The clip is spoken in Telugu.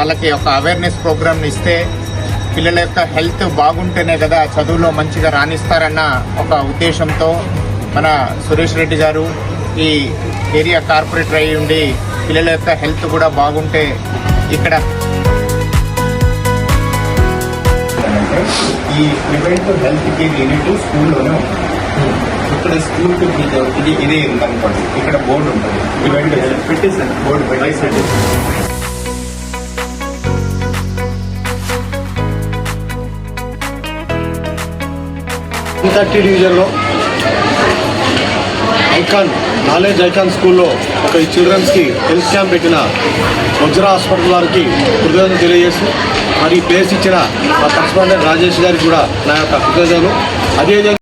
వాళ్ళకి ఒక అవేర్నెస్ ప్రోగ్రామ్ ఇస్తే పిల్లల యొక్క హెల్త్ బాగుంటేనే కదా చదువులో మంచిగా రాణిస్తారన్న ఒక ఉద్దేశంతో మన సురేష్ రెడ్డి గారు ఈ ఏరియా కార్పొరేటర్ అయి ఉండి పిల్లల యొక్క హెల్త్ కూడా బాగుంటే ఇక్కడ ఈ ప్రివెంటివ్ హెల్త్ కేర్ యూనిట్ స్కూల్లోనే ఉంటుంది. ఇక్కడ స్కూల్కి ఇదే ఉందనుకోండి, ఇక్కడ బోర్డు ఉంటుంది, ప్రివెంటివ్ హెల్త్ పెట్టేసాను, బోర్డు పెట్టేసాను. 30 డివిజన్లో నాలెడ్జ్ ఐకాన్ స్కూల్లో ఒక చిల్డ్రన్స్కి హెల్త్ క్యాంప్ పెట్టిన వజ్రా హాస్పిటల్ వారికి కృతజ్ఞతలు తెలియజేసి మరి ప్లేస్ ఇచ్చిన మా కరస్పాండెంట్ రాజేష్ గారికి కూడా నా యొక్క కృతజ్ఞతలు. అదే